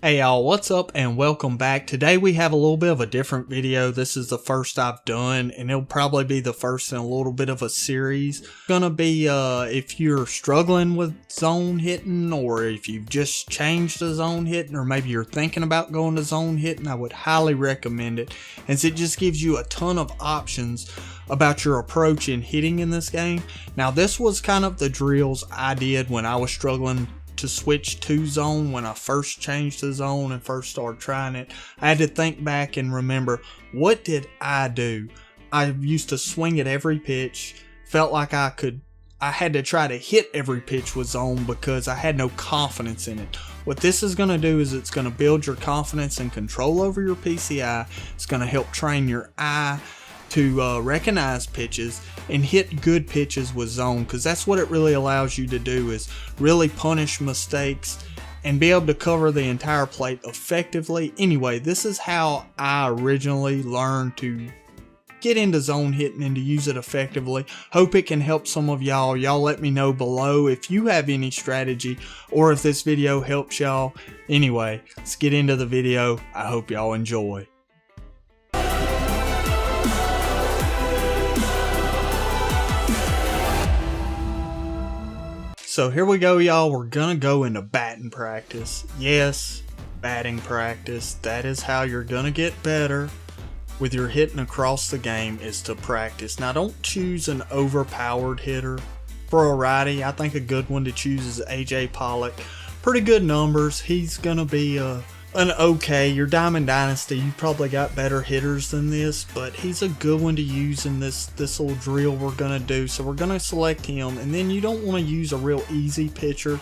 Hey y'all, what's up and welcome back. Today we have a little bit of a different video. This is the first I've done and it'll probably be the first in a little bit of a series. It's gonna be if you're struggling with zone hitting, or if you've just changed to zone hitting, or maybe you're thinking about going to zone hitting, I would highly recommend it, as it just gives you a ton of options about your approach in hitting in this game. Now this was kind of the drills I did when I was struggling to switch to zone. When I first changed to zone and first started trying it, I had to think back and remember, what did I do? I used to swing at every pitch, felt like I had to try to hit every pitch with zone because I had no confidence in it. What this is going to do is it's going to build your confidence and control over your PCI. It's going to help train your eye to recognize pitches and hit good pitches with zone, because that's what it really allows you to do, is really punish mistakes and be able to cover the entire plate effectively. Anyway, this is how I originally learned to get into zone hitting and to use it effectively. Hope it can help some of y'all. Y'all let me know below if you have any strategy or if this video helps y'all. Anyway, let's get into the video. I hope y'all enjoy. So here we go, y'all. We're gonna go into batting practice. Yes, batting practice. That is how you're gonna get better with your hitting across the game, is to practice. Now don't choose an overpowered hitter. For a righty, I think a good one to choose is AJ Pollock. Pretty good numbers. He's gonna be an okay. Your Diamond Dynasty, you probably got better hitters than this, but he's a good one to use in this little drill we're gonna do. So we're gonna select him, and then you don't want to use a real easy pitcher.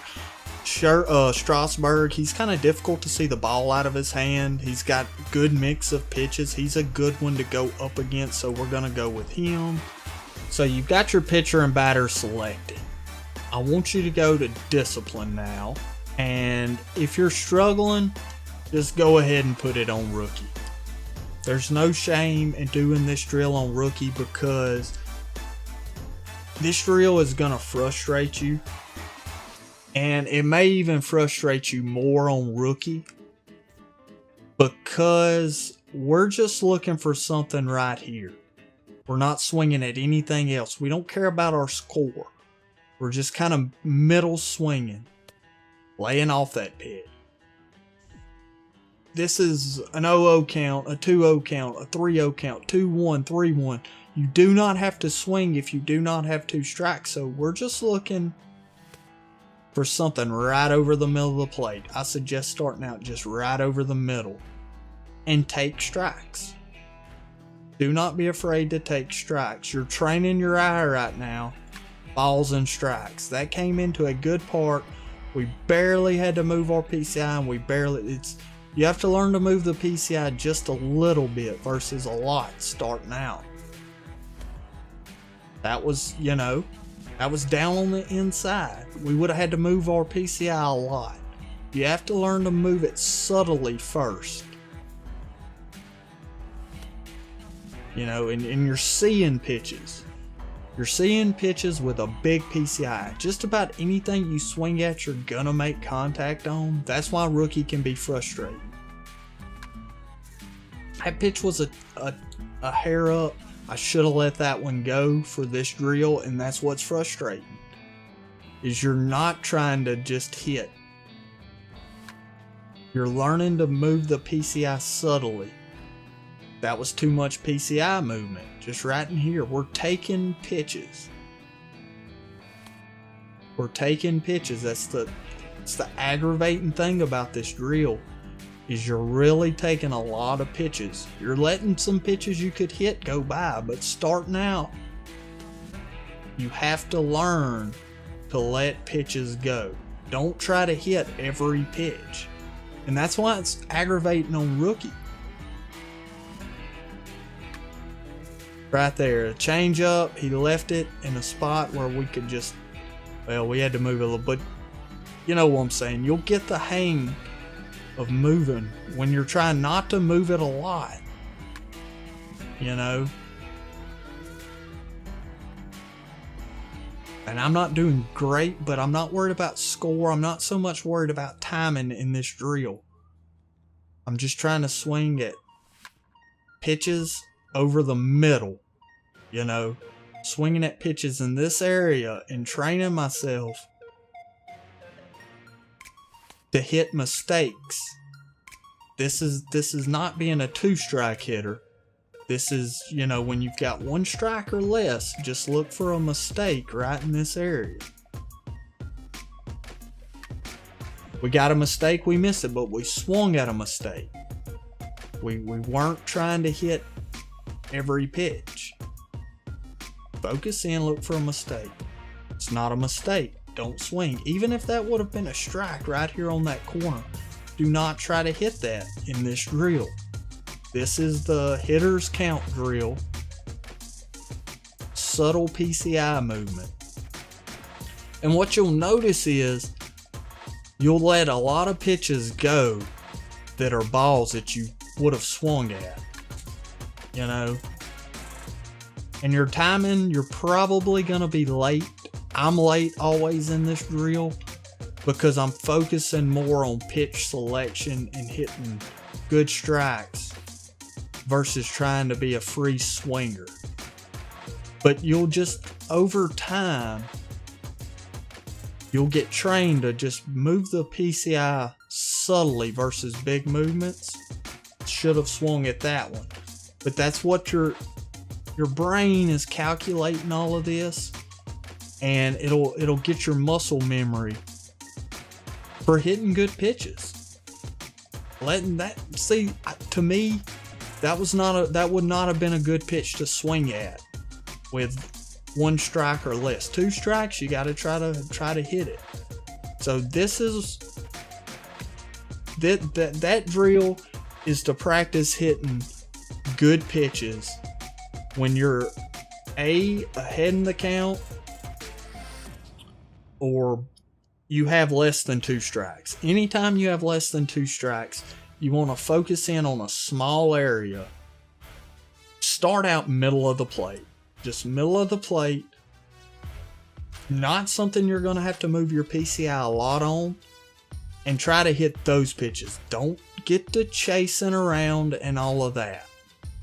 Strasburg, he's kind of difficult to see the ball out of his hand. He's got good mix of pitches. He's a good one to go up against, so we're gonna go with him. So you've got your pitcher and batter selected. I want you to go to discipline now, and if you're struggling, just go ahead and put it on rookie. There's no shame in doing this drill on rookie, because this drill is going to frustrate you, and it may even frustrate you more on rookie, because we're just looking for something right here. We're not swinging at anything else. We don't care about our score. We're just kind of middle swinging, laying off that pitch. This is an 0-0 count, a 2-0 count, a 3-0 count, 2-1, 3-1. You do not have to swing if you do not have 2 strikes. So we're just looking for something right over the middle of the plate. I suggest starting out just right over the middle and take strikes. Do not be afraid to take strikes. You're training your eye right now. Balls and strikes. That came into a good part. We barely had to move our PCI, and you have to learn to move the PCI just a little bit versus a lot starting out. That was, that was down on the inside. We would have had to move our PCI a lot. You have to learn to move it subtly first. And you're seeing pitches. You're seeing pitches with a big PCI. Just about anything you swing at, you're gonna make contact on. That's why rookie can be frustrating. That pitch was a hair up. I should have let that one go for this drill, and that's what's frustrating, is you're not trying to just hit. You're learning to move the PCI subtly. That was too much PCI movement. Just right in here, we're taking pitches. We're taking pitches. That's the aggravating thing about this drill, is you're really taking a lot of pitches. You're letting some pitches you could hit go by, but starting out, you have to learn to let pitches go. Don't try to hit every pitch. And that's why it's aggravating on rookie. Right there, a change up, he left it in a spot where we could just, we had to move a little, but you know what I'm saying. You'll get the hang of moving when you're trying not to move it a lot. And I'm not doing great, but I'm not worried about score. I'm not so much worried about timing in this drill. I'm just trying to swing at pitches over the middle, you know, swinging at pitches in this area and training myself to hit mistakes. This is not being a 2-strike hitter. This is, you know, when you've got 1 strike or less, just look for a mistake right in this area. We got a mistake, we missed it, but we swung at a mistake. We weren't trying to hit every pitch. Focus in, look for a mistake. It's not a mistake. Don't swing. Even if that would have been a strike right here on that corner, do not try to hit that in this drill. This is the hitter's count drill. Subtle PCI movement. And what you'll notice is you'll let a lot of pitches go that are balls that you would have swung at, you know. And your timing, you're probably gonna be late. I'm late always in this drill because I'm focusing more on pitch selection and hitting good strikes versus trying to be a free swinger. But you'll just, over time, you'll get trained to just move the PCI subtly versus big movements. Should have swung at that one. But that's what your brain is calculating all of this, and it'll get your muscle memory for hitting good pitches. Letting that, see, to me, that would not have been a good pitch to swing at with 1 strike or less. 2 strikes, you got to try to hit it. So this is that drill is to practice hitting good pitches when you're ahead in the count or you have less than 2 strikes. Anytime you have less than 2 strikes, you want to focus in on a small area. Start out middle of the plate. Just middle of the plate. Not something you're going to have to move your PCI a lot on. And try to hit those pitches. Don't get to chasing around and all of that.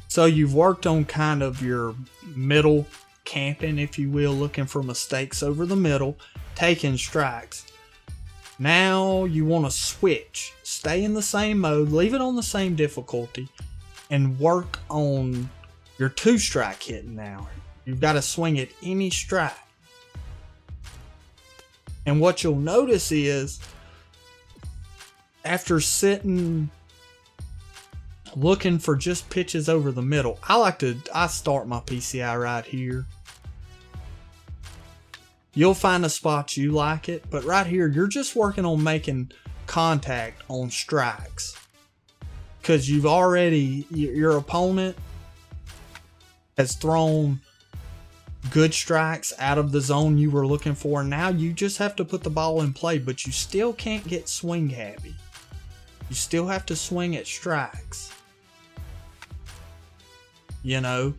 So you've worked on kind of your middle camping, if you will, looking for mistakes over the middle, taking strikes. Now you want to switch. Stay in the same mode, leave it on the same difficulty, and work on your 2-strike hitting now. You've got to swing at any strike. And what you'll notice is, after sitting looking for just pitches over the middle, I start my PCI right here. You'll find a spot you like it, but right here you're just working on making contact on strikes, because you've already, your opponent has thrown good strikes out of the zone you were looking for. Now you just have to put the ball in play, but you still can't get swing happy. You still have to swing at strikes. You know,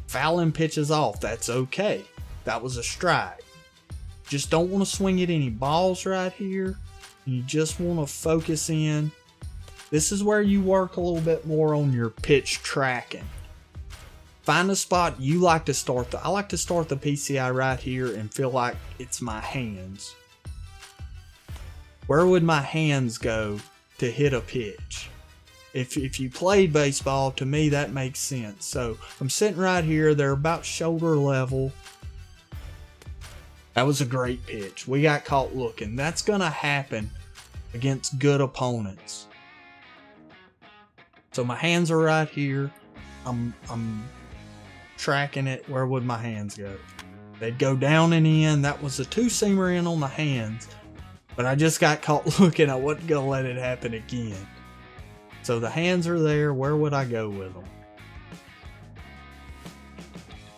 fouling pitches off, that's okay. That was a strike. Just don't want to swing at any balls right here. You just want to focus in. This is where you work a little bit more on your pitch tracking. Find a spot you like to start. I like to start the PCI right here and feel like it's my hands. Where would my hands go to hit a pitch? If you played baseball, to me that makes sense. So I'm sitting right here. They're about shoulder level. That was a great pitch. We got caught looking. That's going to happen against good opponents. So my hands are right here. I'm tracking it. Where would my hands go? They'd go down and in. That was a 2-seamer in on the hands. But I just got caught looking. I wasn't going to let it happen again. So the hands are there. Where would I go with them?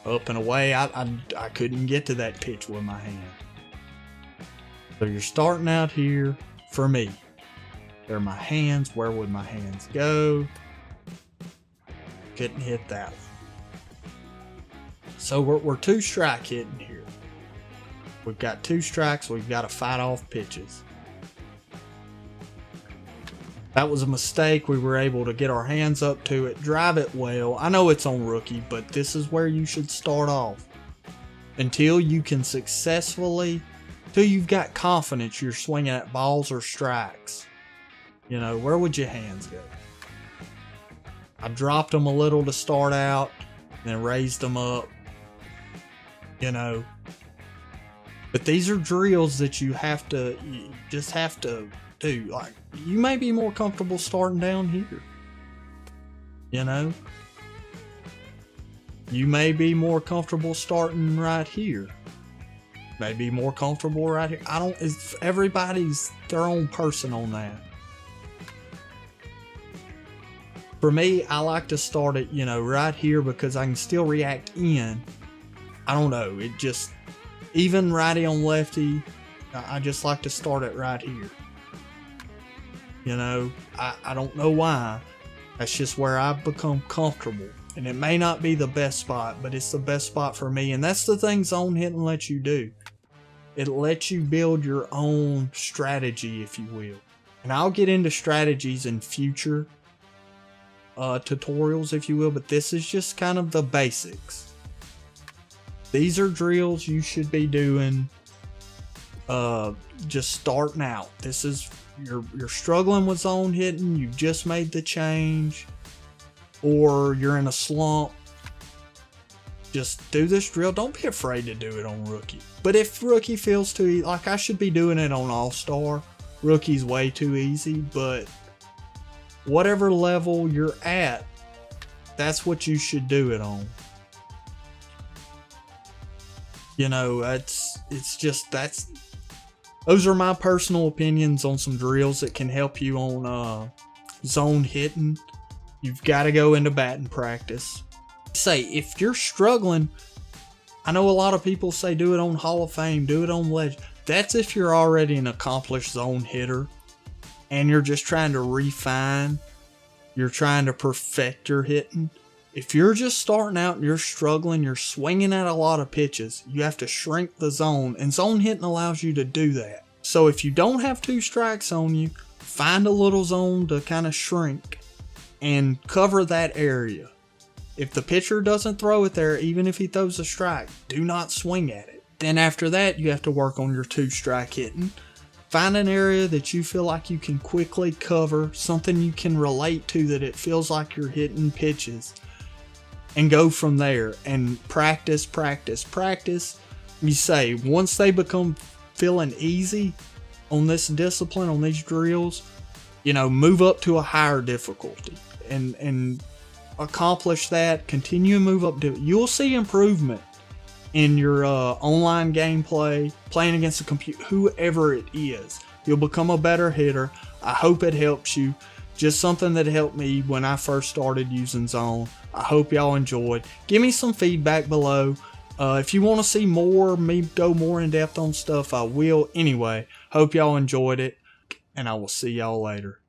Up and away. I couldn't get to that pitch with my hand. So you're starting out here. For me, they're my hands. Where would my hands go? Couldn't hit that one. So we're 2-strike hitting here. We've got 2 strikes. We've got to fight off pitches. That was a mistake. We were able to get our hands up to it, drive it well. I know it's on rookie, but this is where you should start off. Until you can successfully, till you've got confidence you're swinging at balls or strikes. You know, where would your hands go? I dropped them a little to start out, then raised them up. You know. But these are drills that you just have to do. Like, you may be more comfortable starting down here. You know? You may be more comfortable starting right here. Maybe more comfortable right here. Everybody's their own person on that. For me, I like to start it, you know, right here because I can still react in. I don't know. It just, even righty on lefty, I just like to start it right here. You know, I don't know why. That's just where I've become comfortable. And it may not be the best spot, but it's the best spot for me. And that's the thing zone hitting lets you do. It lets you build your own strategy, if you will. And I'll get into strategies in future tutorials, if you will. But this is just kind of the basics. These are drills you should be doing just starting out. This is... You're struggling with zone hitting, you've just made the change, or you're in a slump. Just do this drill. Don't be afraid to do it on rookie. But if rookie feels too easy, like I should be doing it on all-star, rookie's way too easy, but whatever level you're at, that's what you should do it on. You know, those are my personal opinions on some drills that can help you on zone hitting. You've got to go into batting practice. Say, if you're struggling, I know a lot of people say do it on Hall of Fame, do it on Legend. That's if you're already an accomplished zone hitter and you're just trying to refine, you're trying to perfect your hitting. If you're just starting out and you're struggling, you're swinging at a lot of pitches, you have to shrink the zone, and zone hitting allows you to do that. So if you don't have 2 strikes on you, find a little zone to kind of shrink and cover that area. If the pitcher doesn't throw it there, even if he throws a strike, do not swing at it. Then after that, you have to work on your 2-strike hitting. Find an area that you feel like you can quickly cover, something you can relate to that it feels like you're hitting pitches. And go from there and practice. You say, once they become feeling easy on this discipline, on these drills, you know, move up to a higher difficulty and accomplish that. Continue to move up to it. You'll see improvement in your online gameplay, playing against the computer, whoever it is. You'll become a better hitter. I hope it helps you. Just something that helped me when I first started using zone. I hope y'all enjoyed. Give me some feedback below. If you want to see me go more in depth on stuff, I will. Anyway, hope y'all enjoyed it, and I will see y'all later.